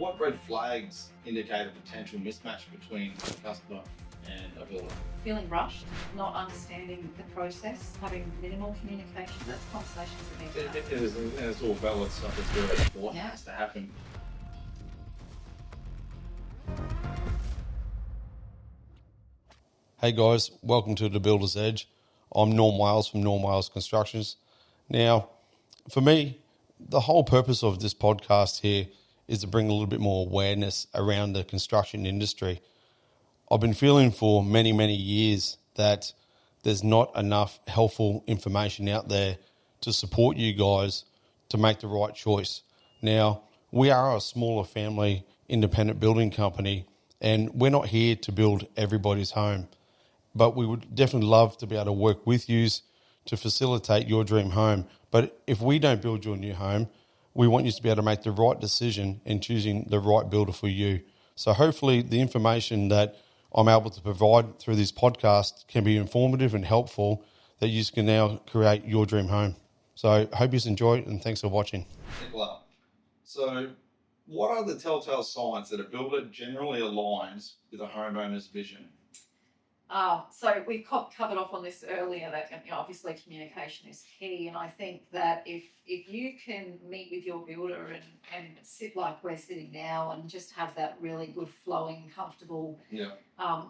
What red flags indicate a potential mismatch between a customer and a builder? Feeling rushed, not understanding the process, having minimal communication. That's conversations that need to happen. It's all valid stuff. It's very important. Yeah. It has to happen. Hey guys, welcome to The Builder's Edge. I'm Norm Wales from Norm Wales Constructions. Now, for me, the whole purpose of this podcast here is to bring a little bit more awareness around the construction industry. I've been feeling for many, many years that there's not enough helpful information out there to support you guys to make the right choice. Now, we are a smaller family independent building company, and we're not here to build everybody's home. But we would definitely love to be able to work with you to facilitate your dream home. But if we don't build your new home, we want you to be able to make the right decision in choosing the right builder for you. So hopefully the information that I'm able to provide through this podcast can be informative and helpful that you can now create your dream home. So I hope you enjoy it, and thanks for watching. Nicola, so what are the telltale signs that a builder generally aligns with a homeowner's vision? So we've covered off on this earlier that obviously communication is key, and I think that if you can meet with your builder and sit like we're sitting now and just have that really good flowing, comfortable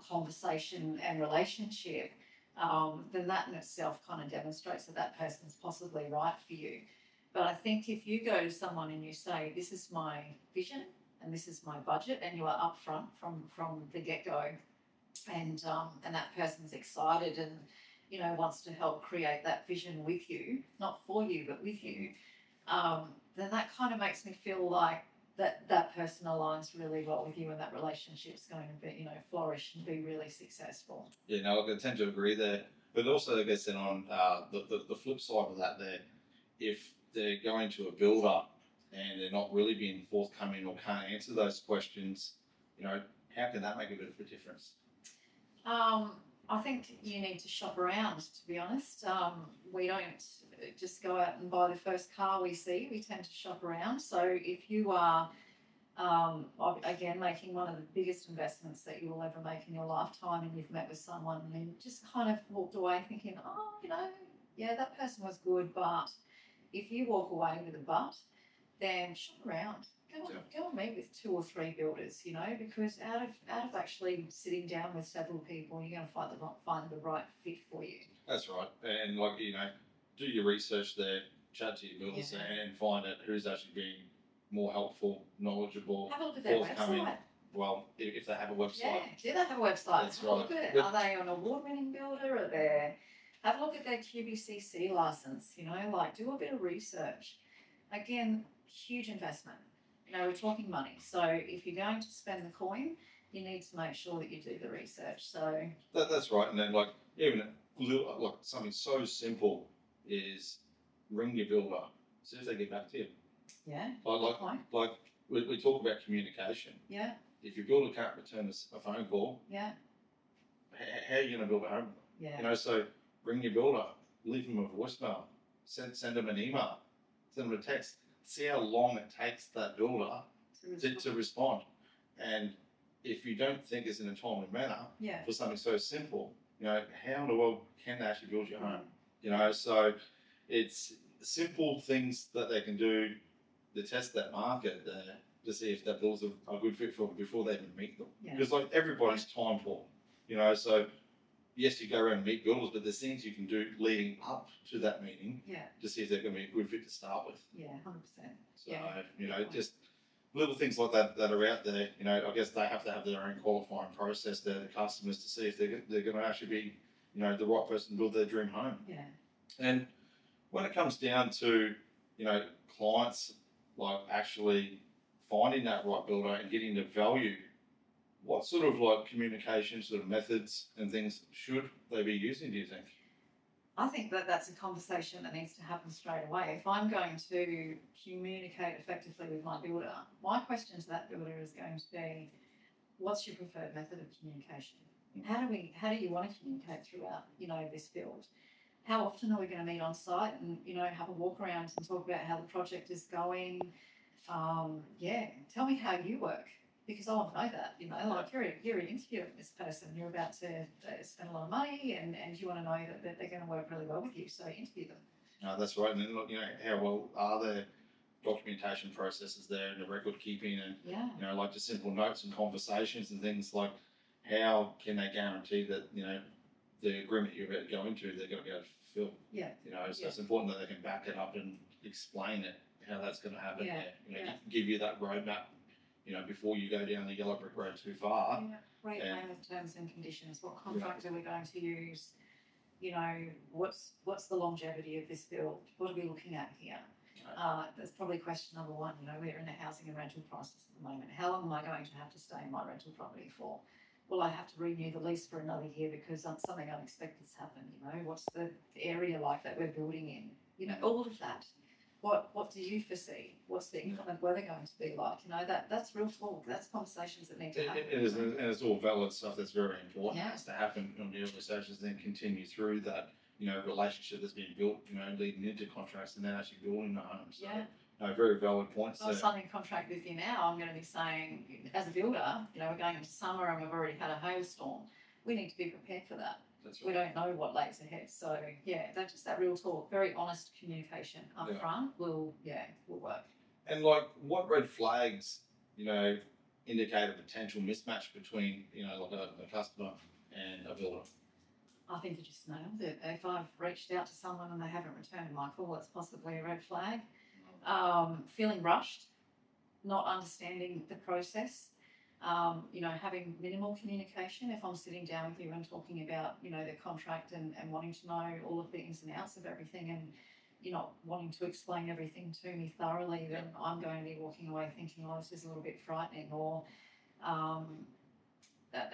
conversation and relationship, then that in itself kind of demonstrates that person's possibly right for you. But I think if you go to someone and you say, this is my vision and this is my budget, and you are upfront from the get-go, and that person's excited and wants to help create that vision with you, not for you but with you, then that kind of makes me feel like that person aligns really well with you, and that relationship's going to be flourish and be really successful. Yeah, no, I tend to agree there. But also, I guess then on the flip side of that, there, if they're going to a builder and they're not really being forthcoming or can't answer those questions, how can that make a bit of a difference? I think you need to shop around, to be honest. We don't just go out and buy the first car we see. We tend to shop around. So if you are, again, making one of the biggest investments that you will ever make in your lifetime, and you've met with someone and just kind of walked away thinking, that person was good, but if you walk away with a but, then shop around. Go and meet with 2 or 3 builders, because out of actually sitting down with several people, you're going to find the right fit for you. That's right. And do your research there, chat to your builders and find out who's actually being more helpful, knowledgeable, have a look at their website. Well, if they have a website. Yeah, do they have a website? That's right. Are they an award-winning builder? Have a look at their QBCC license, do a bit of research. Again, huge investment. We're talking money. So if you're going to spend the coin, you need to make sure that you do the research. So that's right. And then even something so simple is ring your builder, see if they get back to you. Yeah. We talk about communication. Yeah. If your builder can't return a phone call, how are you going to build a home? Yeah. So ring your builder, leave them a voicemail, send them an email, send them a text. See how long it takes that builder to respond. And if you don't think it's in a timely manner for something so simple, how in the world can they actually build your home? So it's simple things that they can do to test that market there to see if that builds a good fit for them before they even meet them. Yeah. Because everybody's time poor, so yes, you go around and meet builders, but there's things you can do leading up to that meeting to see if they're going to be a good fit to start with. Yeah, 100%. So, just little things like that are out there. I guess they have to have their own qualifying process, their customers, to see if they're going to actually be, the right person to build their dream home. Yeah. And when it comes down to, clients actually finding that right builder and getting the value, what sort of communication sort of methods and things should they be using, do you think? I think that's a conversation that needs to happen straight away. If I'm going to communicate effectively with my builder, my question to that builder is going to be, what's your preferred method of communication? How do you want to communicate throughout, this build? How often are we going to meet on site and, have a walk around and talk about how the project is going? Yeah, tell me how you work, because I want to know that. Like you're interviewing this person, you're about to spend a lot of money, and you want to know that they're going to work really well with you. So interview them. No, that's right. And then look, how well are there documentation processes there and the record keeping and Yeah. like just simple notes and conversations and things like how can they guarantee that the agreement you're about to go into they're going to be able to fulfill. Yeah. So it's important that they can back it up and explain it how that's going to happen. Yeah. Give you that roadmap before you go down the yellow brick road too far. Yeah. Rate payment terms and conditions. What contract are we going to use? What's the longevity of this build? What are we looking at here? That's probably question number one. We're in a housing and rental crisis at the moment. How long am I going to have to stay in my rental property for? Will I have to renew the lease for another year because something unexpected's happened? What's the area like that we're building in? All of that. What do you foresee? What's the inclement weather going to be like? That's real talk. That's conversations that need to happen. It is, and it's all valid stuff that's very important. It has to happen on the early stages, then continue through that relationship that's been built, leading into contracts and then actually building the home. So, very valid points. If I'm signing a contract with you now, I'm going to be saying, as a builder, we're going into summer and we've already had a hailstorm. We need to be prepared for that. That's right. We don't know what lays ahead. So, that real talk, very honest communication up front will work. And what red flags, indicate a potential mismatch between, a customer and a builder? I think you just nailed it. If I've reached out to someone and they haven't returned my call, that's possibly a red flag. Feeling rushed, not understanding the process, having minimal communication. If I'm sitting down with you and talking about, the contract and wanting to know all of the ins and outs of everything and you're not wanting to explain everything to me thoroughly, then I'm going to be walking away thinking, oh, this is a little bit frightening. Or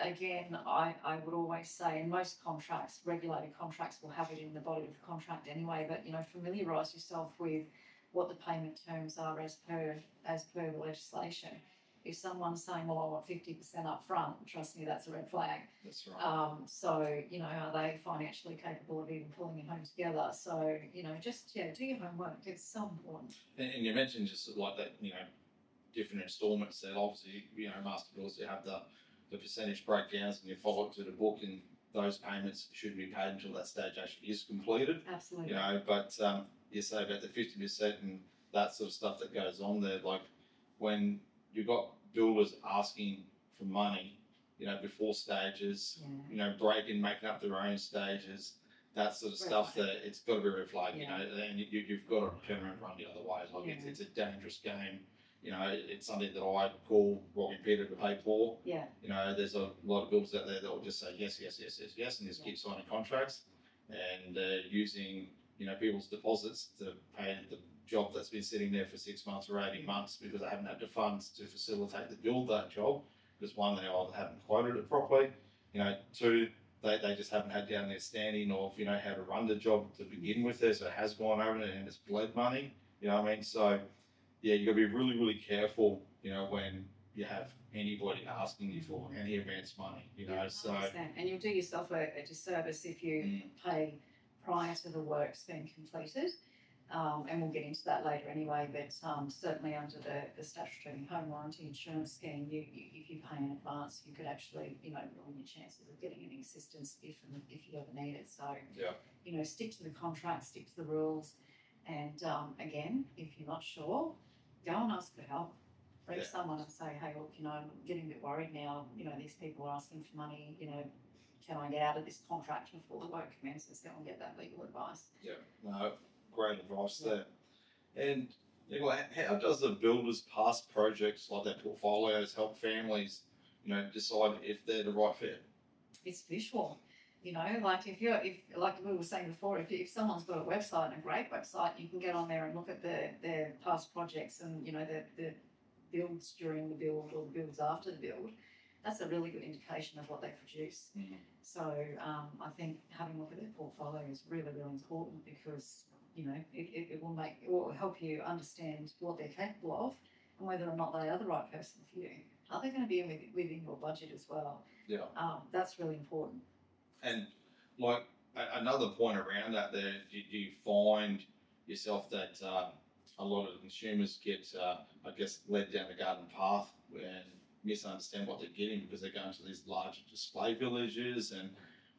again, I would always say in most contracts, regulated contracts will have it in the body of the contract anyway, but familiarise yourself with what the payment terms are as per the legislation. If someone's saying, well, I want 50% up front, trust me, that's a red flag. That's right. So, are they financially capable of even pulling a home together? So, just, do your homework. It's so important. And you mentioned just like that, different instalments that obviously, master builders, you have the percentage breakdowns and you follow it to the book and those payments shouldn't be paid until that stage actually is completed. Absolutely. But you say about the 50% and that sort of stuff that goes on there, like when you've got builders asking for money, before stages, breaking, making up their own stages, that sort of stuff, that it's got to be red flag, and you've got to turn around and run the other way. Like it's a dangerous game. It's something that I call robbing Peter to pay Paul. Yeah. There's a lot of builders out there that will just say yes, yes, yes, yes, yes, and just keep signing contracts, and using people's deposits to pay the job that's been sitting there for 6 months or 18 months because they haven't had the funds to facilitate the build that job. Because one, they either haven't quoted it properly. Two, they just haven't had down their standing of how to run the job to begin with. There, so it has gone over and it's bled money. You know what I mean? So you got to be really, really careful. When you have anybody asking you for any advance money. So and you'll do yourself a disservice if you pay prior to the work's being completed. And we'll get into that later anyway, but certainly under the statutory home warranty insurance scheme, if you pay in advance, you could actually, ruin your chances of getting any assistance if you ever need it. So, stick to the contract, stick to the rules, and again, if you're not sure, go and ask for help. Reach someone and say, hey, look, I'm getting a bit worried now. These people are asking for money. Can I get out of this contract before the work commences? Go and get that legal advice. Yeah, no. Great advice there. And Nicola, how does the builder's past projects like their portfolios help families, decide if they're the right fit? It's visual. Like like we were saying before, if someone's got a website and a great website, you can get on there and look at their past projects and the builds during the build or the builds after the build. That's a really good indication of what they produce. Mm-hmm. So I think having a look at their portfolio is really, really important because it will help you understand what they're capable of and whether or not they are the right person for you. Are they going to be within your budget as well? Yeah. That's really important. And another point around that, there, do you find yourself that a lot of consumers get, I guess, led down the garden path and misunderstand what they're getting because they're going to these large display villages and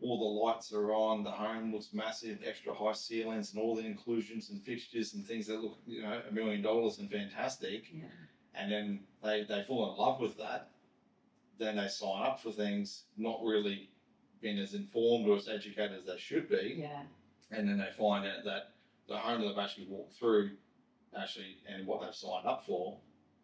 all the lights are on, the home looks massive, extra high ceilings and all the inclusions and fixtures and things that look, $1 million and fantastic. Yeah. And then they fall in love with that. Then they sign up for things not really being as informed or as educated as they should be. Yeah. And then they find out that the home that they've actually walked through and what they've signed up for,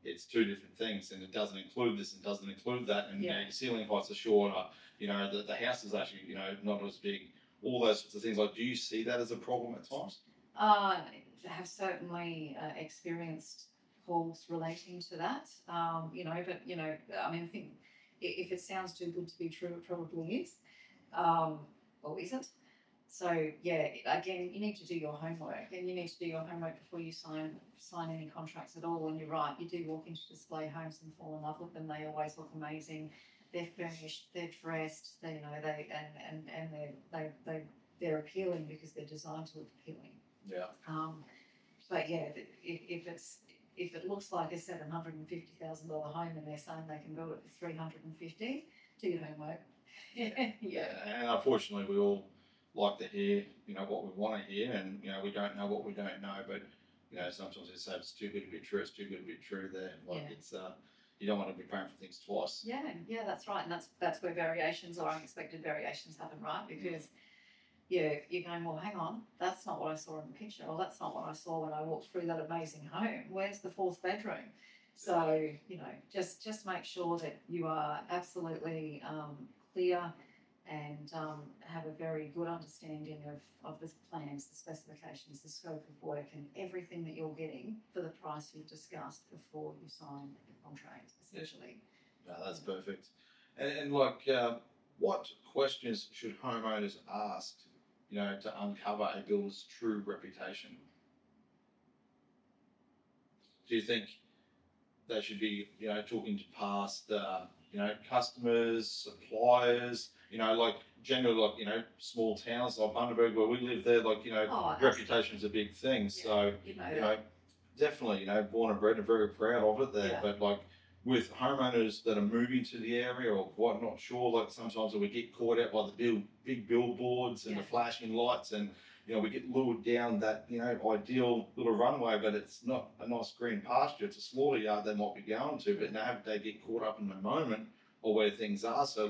it's two different things, and it doesn't include this and doesn't include that, and your ceiling heights are shorter, the house is actually, not as big, all those sorts of things. Like, do you see that as a problem at times? I have certainly experienced calls relating to that, but, I mean, I think if it sounds too good to be true, it probably is, or isn't. So yeah, again, you need to do your homework, and you need to do your homework before you sign any contracts at all. And you're right, you do walk into display homes and fall in love with them. They always look amazing. They're furnished, they're dressed, they're appealing because they're designed to look appealing. Yeah. But yeah, if it looks like a $750,000 home and they're saying they can build it for $350, do your homework. Yeah, and unfortunately, we all like to hear, what we want to hear, and we don't know what we don't know. But sometimes they say it's too good to be true. It's too good to be true. There, it's you don't want to be paying for things twice. Yeah, that's right, and that's where variations or unexpected variations happen, right? Because you're going, well, hang on, that's not what I saw in the picture, or that's not what I saw when I walked through that amazing home. Where's the fourth bedroom? So just make sure that you are absolutely clear and have a very good understanding of the plans, the specifications, the scope of work, and everything that you're getting for the price you've discussed before you sign the contract, essentially. No, that's perfect. And what questions should homeowners ask, to uncover a builder's true reputation? Do you think they should be, talking to past, customers, suppliers, generally, small towns like Bundaberg where we live there, reputation is a big thing. Yeah, so, definitely, born and bred and very proud of it there. Yeah. But with homeowners that are moving to the area or quite not sure, sometimes we get caught out by the big billboards and the flashing lights, and we get lured down that ideal little runway, but it's not a nice green pasture. It's a slaughter yard they might be going to, but now they get caught up in the moment or where things are. So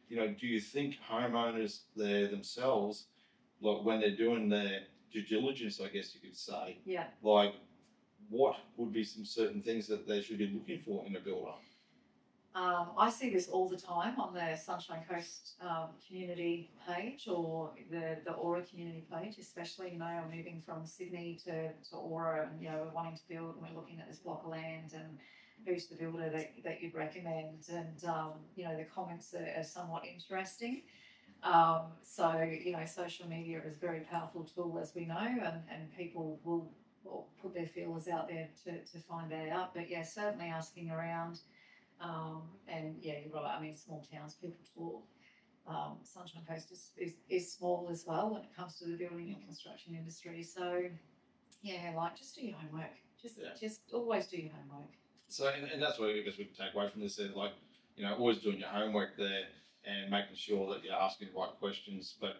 do you think homeowners there themselves, when they're doing their due diligence, I guess you could say, what would be some certain things that they should be looking for in a builder? I see this all the time on the Sunshine Coast community page or the Aura community page, especially, I'm moving from Sydney to Aura, and, we're wanting to build, and we're looking at this block of land, and who's the builder that you'd recommend, and, the comments are somewhat interesting. So, social media is a very powerful tool, as we know, and people will put their feelers out there to find that out. But yeah, certainly asking around. And yeah, you're right. I mean, small towns, people talk. Sunshine Coast is small as well when it comes to the building and construction industry. So yeah, just do your homework. Just always do your homework. So, and that's what I guess we can take away from this is always doing your homework there and making sure that you're asking the right questions. But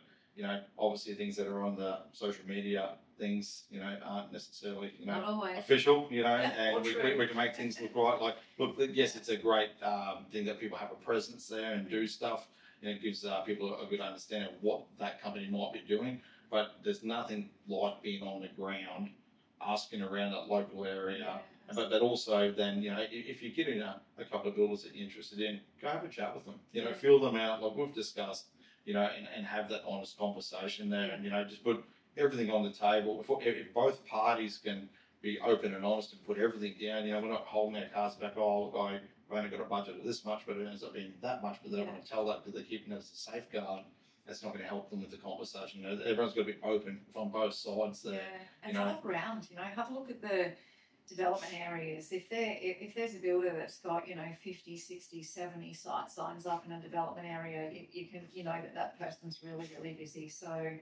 obviously things that are on the social media things, aren't necessarily, official, and we can make things look right. Yes, it's a great thing that people have a presence there and do stuff. It gives people a good understanding of what that company might be doing. But there's nothing like being on the ground, asking around that local area. Yeah. But also then, if you're getting a couple of builders that you're interested in, go have a chat with them. Feel them out like we've discussed, and have that honest conversation there, and just put everything on the table. If both parties can be open and honest and put everything down, we're not holding our cards back. Oh, look, I've only got a budget of this much, but it ends up being that much. But they don't want to tell that because they're keeping it as a safeguard. That's not going to help them with the conversation. Everyone's got to be open from both sides there. Yeah, and have around. Have a look at the development areas. If there's a builder that's got 50, 60, 70 site signs up in a development area, you can that person's really busy. So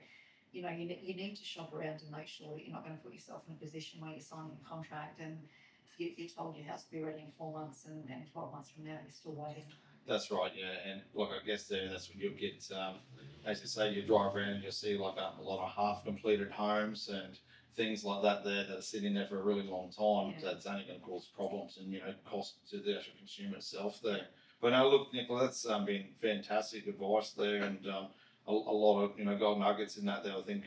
you know, you need to shop around and make sure that you're not going to put yourself in a position where you're signing a contract and you're told your house will be ready in 4 months and 12 months from now you're still waiting. That's right, yeah, and look, I guess that's what you'll get. As you say, you drive around and you'll see like a lot of half-completed homes and things like that there that are sitting there for a really long time. Yeah. That's only going to cause problems and cost to the actual consumer itself there. But no, look, Nicola, that's been fantastic advice there, and a lot of gold nuggets in that there. I think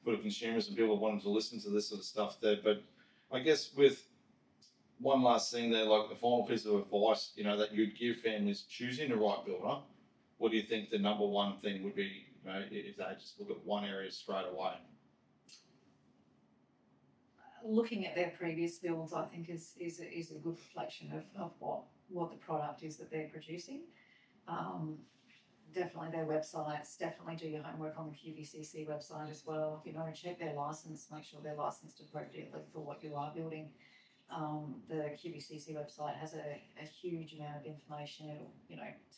for the consumers and people wanting to listen to this sort of stuff there. But I guess with one last thing there, like the final piece of advice, that you'd give families choosing the right builder, what do you think the number one thing would be, if they just look at one area straight away? Looking at their previous builds, I think is a good reflection of what the product is that they're producing. Definitely their websites, definitely do your homework on the QBCC website as well. Check their license, make sure they're licensed appropriately for what you are building. The QBCC website has a huge amount of information. It'll,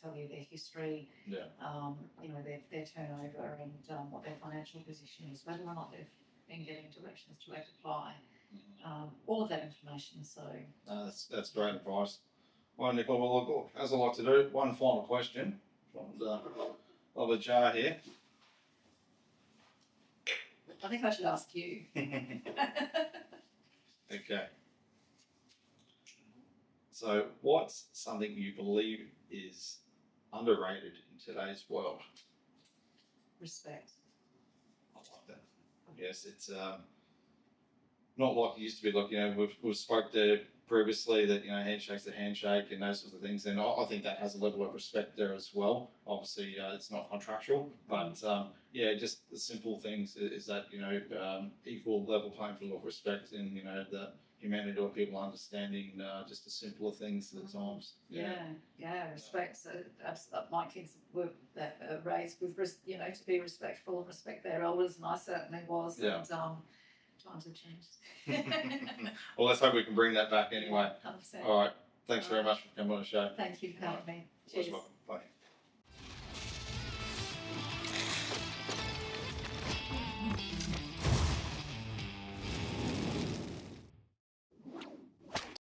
tell you their history, Yeah. Their turnover and what their financial position is, whether or not they've been getting directions to apply. All of that information. So that's great advice. Well, Nicola, well, look, as I like to do, one final question from the jar here. I think I should ask you. Okay. So, what's something you believe is underrated in today's world? Respect. I like that. Yes, it's not like it used to be. Like we've spoke there previously that handshake's a handshake and those sorts of things, and I think that has a level of respect there as well. Obviously, it's not contractual, but just the simple things is that equal level playing field of respect and the humanity of people understanding just the simpler things at times. Yeah, respect. So my kids were raised with to be respectful and respect their elders, and I certainly was. Yeah. And times have changed. Well, let's hope we can bring that back anyway. 100%. All right. Thanks very much for coming on the show. Thank you for having me. Cheers. Welcome. Bye.